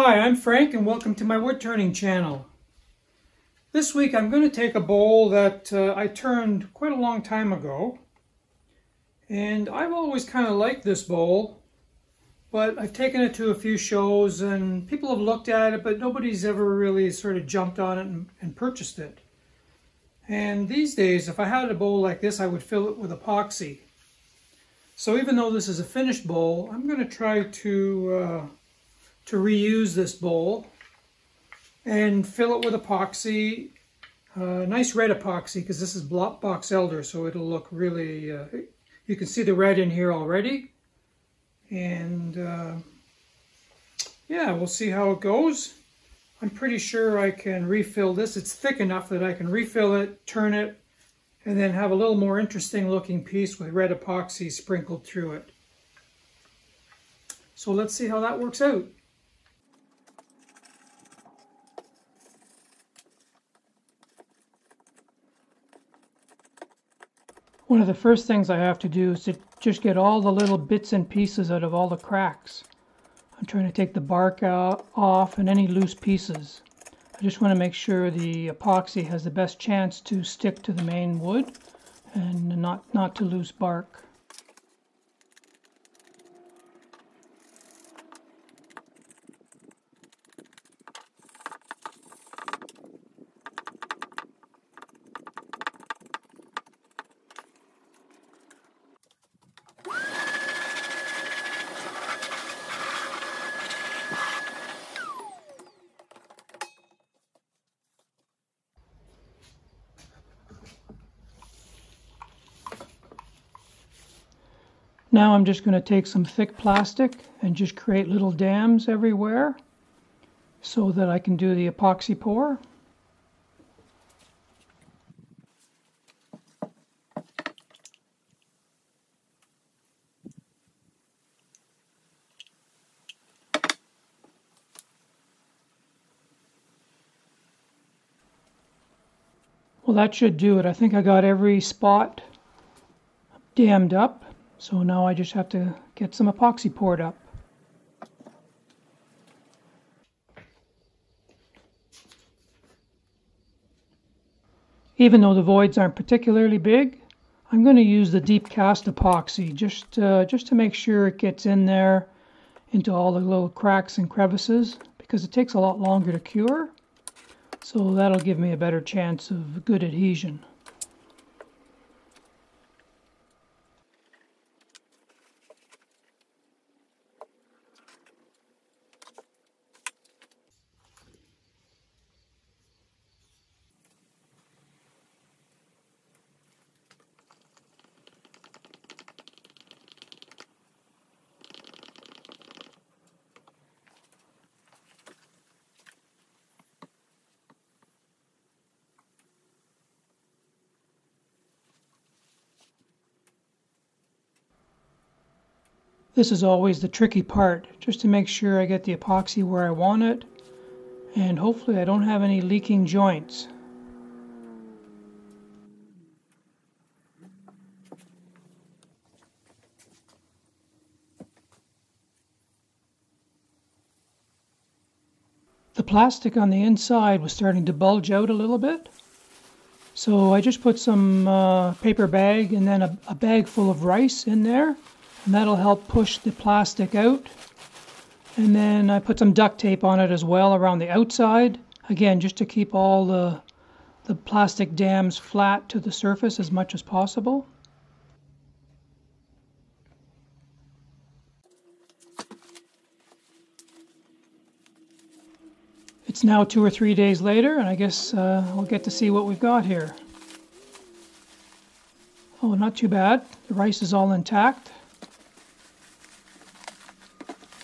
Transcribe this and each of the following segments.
Hi, I'm Frank and welcome to my wood turning channel. This week I'm going to take a bowl that I turned quite a long time ago, and I've always kind of liked this bowl, but I've taken it to a few shows and people have looked at it, but nobody's ever really sort of jumped on it and purchased it. And these days, if I had a bowl like this, I would fill it with epoxy. So even though this is a finished bowl, I'm going to try to reuse this bowl and fill it with epoxy, nice red epoxy, because this is Boxelder, so it'll look really, you can see the red in here already. And yeah, we'll see how it goes. I'm pretty sure I can refill this. It's thick enough that I can refill it, turn it, and then have a little more interesting looking piece with red epoxy sprinkled through it. So let's see how that works out. One of the first things I have to do is to just get all the little bits and pieces out of all the cracks. I'm trying to take the bark off and any loose pieces. I just want to make sure the epoxy has the best chance to stick to the main wood and not to loose bark. Now I'm just going to take some thick plastic and just create little dams everywhere so that I can do the epoxy pour. Well, that should do it. I think I got every spot dammed up. So now I just have to get some epoxy poured up. Even though the voids aren't particularly big, I'm going to use the deep cast epoxy just to make sure it gets in there into all the little cracks and crevices, because it takes a lot longer to cure. So that'll give me a better chance of good adhesion. This is always the tricky part, just to make sure I get the epoxy where I want it, and hopefully I don't have any leaking joints. The plastic on the inside was starting to bulge out a little bit, so I just put some paper bag and then a bag full of rice in there. And that'll help push the plastic out. And then I put some duct tape on it as well around the outside. Again, just to keep all the plastic dams flat to the surface as much as possible. It's now 2 or 3 days later, and I guess we'll get to see what we've got here. Oh, not too bad. The rice is all intact.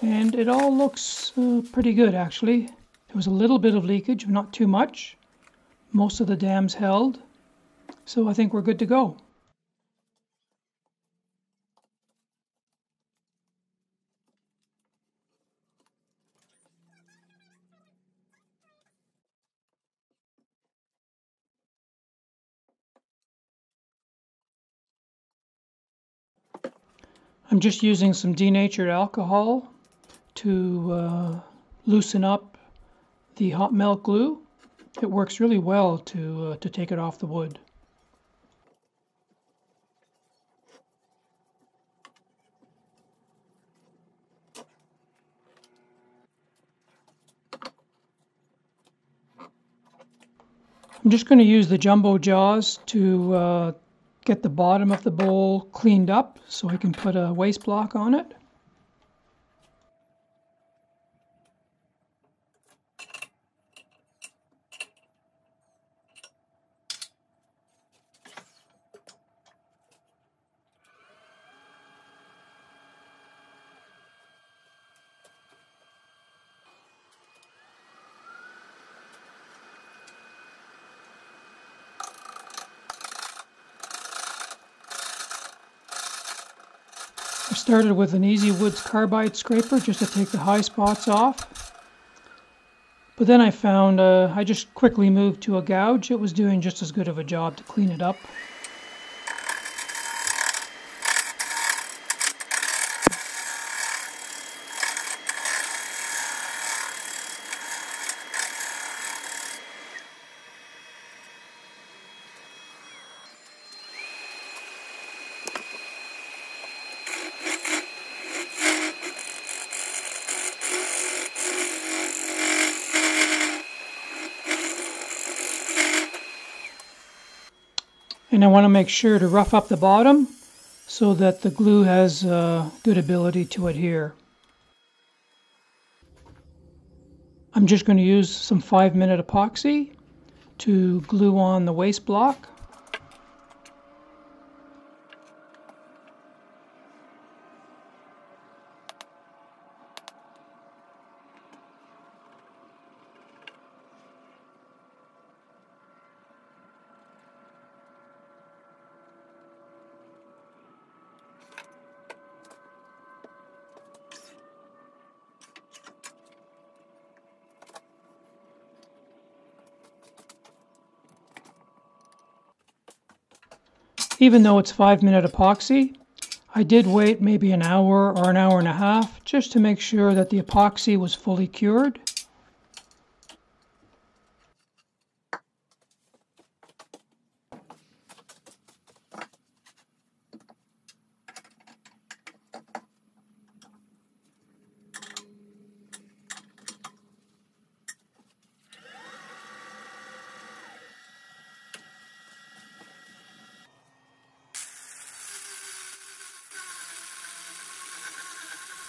And it all looks pretty good, actually. There was a little bit of leakage, not too much. Most of the dams held. So I think we're good to go. I'm just using some denatured alcohol to loosen up the hot melt glue. It works really well to take it off the wood. I'm just going to use the jumbo jaws to get the bottom of the bowl cleaned up so I can put a waste block on it. I started with an Easy Woods carbide scraper just to take the high spots off. But then I found I just quickly moved to a gouge. It was doing just as good of a job to clean it up. And I want to make sure to rough up the bottom so that the glue has good ability to adhere. I'm just going to use some 5-minute epoxy to glue on the waste block. Even though it's 5-minute epoxy, I did wait maybe an hour or an hour and a half just to make sure that the epoxy was fully cured.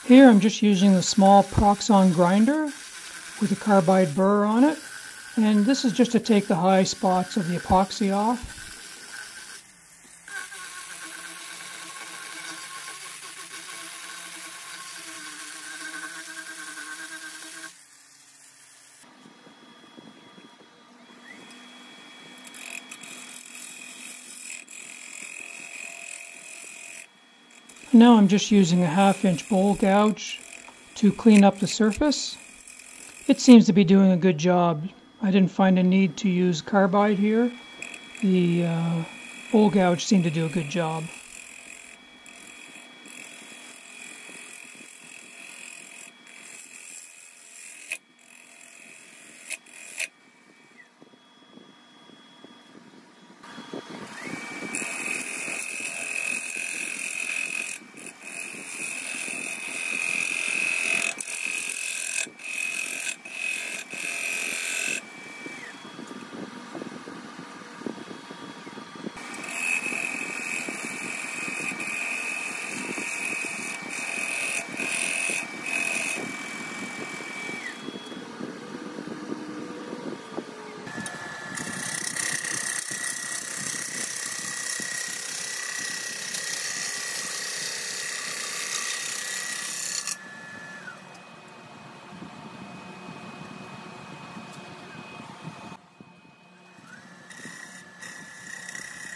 Here I'm just using the small Proxon grinder with a carbide burr on it, and this is just to take the high spots of the epoxy off. Now I'm just using a 1/2-inch bowl gouge to clean up the surface. It seems to be doing a good job. I didn't find a need to use carbide here. The bowl gouge seemed to do a good job.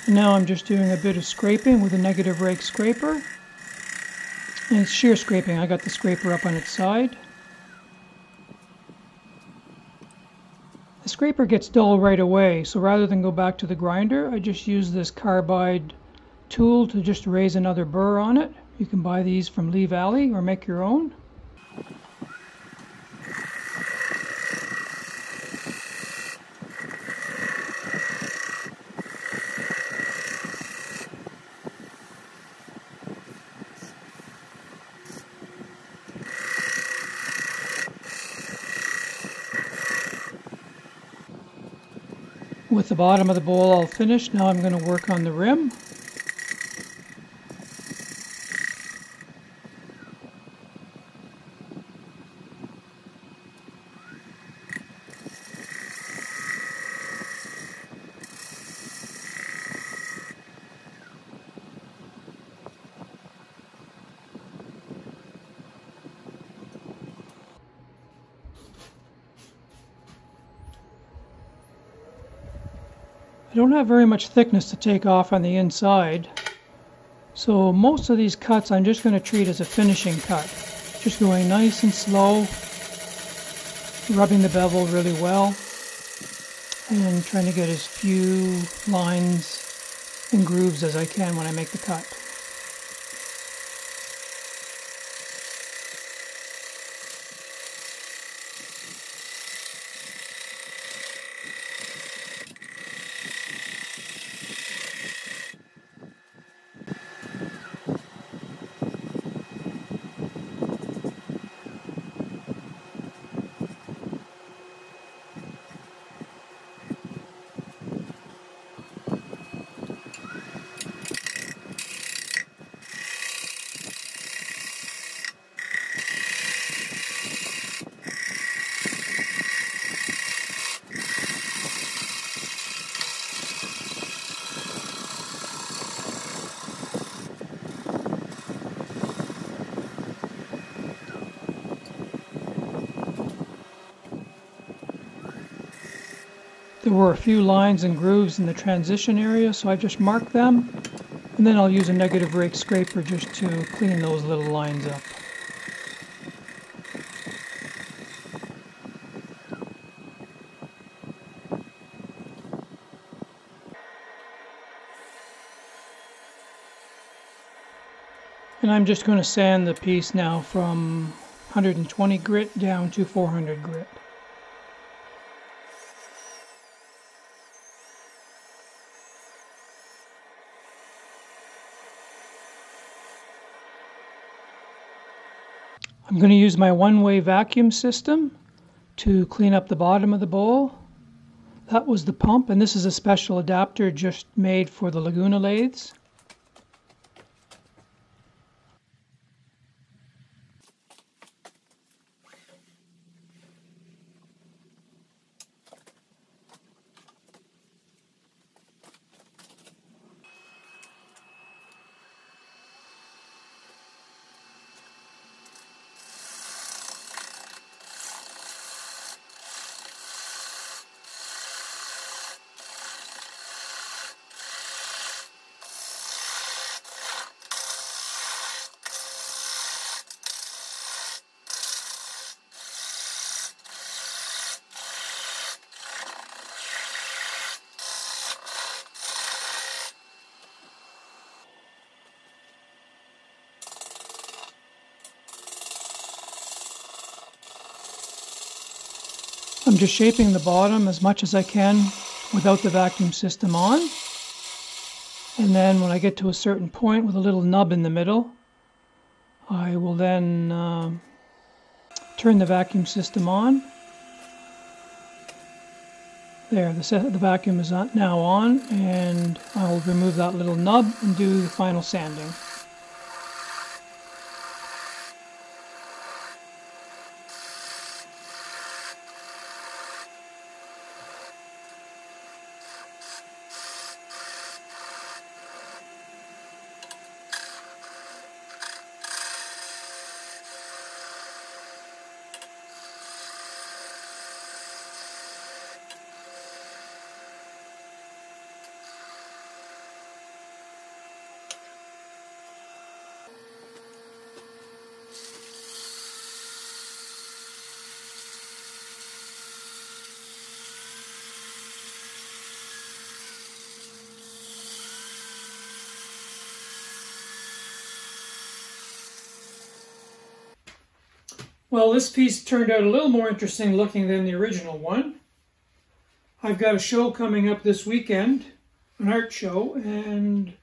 Now I'm just doing a bit of scraping with a negative rake scraper. And it's shear scraping. I got the scraper up on its side. The scraper gets dull right away, so rather than go back to the grinder, I just use this carbide tool to just raise another burr on it. You can buy these from Lee Valley or make your own. With the bottom of the bowl all finished, now I'm going to work on the rim. I don't have very much thickness to take off on the inside, so most of these cuts I'm just going to treat as a finishing cut. Just going nice and slow, rubbing the bevel really well, and trying to get as few lines and grooves as I can when I make the cut. There were a few lines and grooves in the transition area, so I just marked them, and then I'll use a negative rake scraper just to clean those little lines up. And I'm just going to sand the piece now from 120 grit down to 400 grit. I'm going to use my one-way vacuum system to clean up the bottom of the bowl. That was the pump, and this is a special adapter just made for the Laguna lathes. I'm just shaping the bottom as much as I can without the vacuum system on. And then when I get to a certain point with a little nub in the middle, I will then turn the vacuum system on. There, the vacuum is now on, and I'll remove that little nub and do the final sanding. Well, this piece turned out a little more interesting looking than the original one. I've got a show coming up this weekend, an art show, and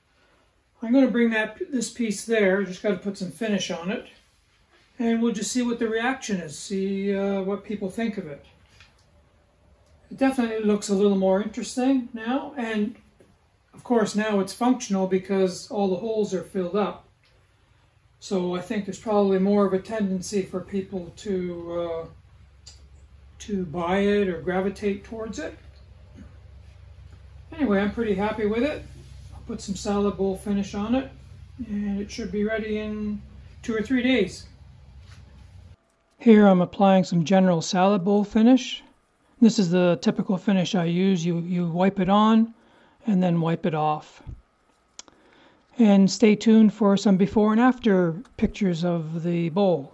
I'm going to bring this piece there. Just got to put some finish on it, and we'll just see what the reaction is, see what people think of it. It definitely looks a little more interesting now, and of course now it's functional because all the holes are filled up. So I think there's probably more of a tendency for people to buy it or gravitate towards it. Anyway, I'm pretty happy with it. I'll put some salad bowl finish on it, and it should be ready in 2 or 3 days. Here I'm applying some general salad bowl finish. This is the typical finish I use. You wipe it on and then wipe it off. And stay tuned for some before and after pictures of the bowl.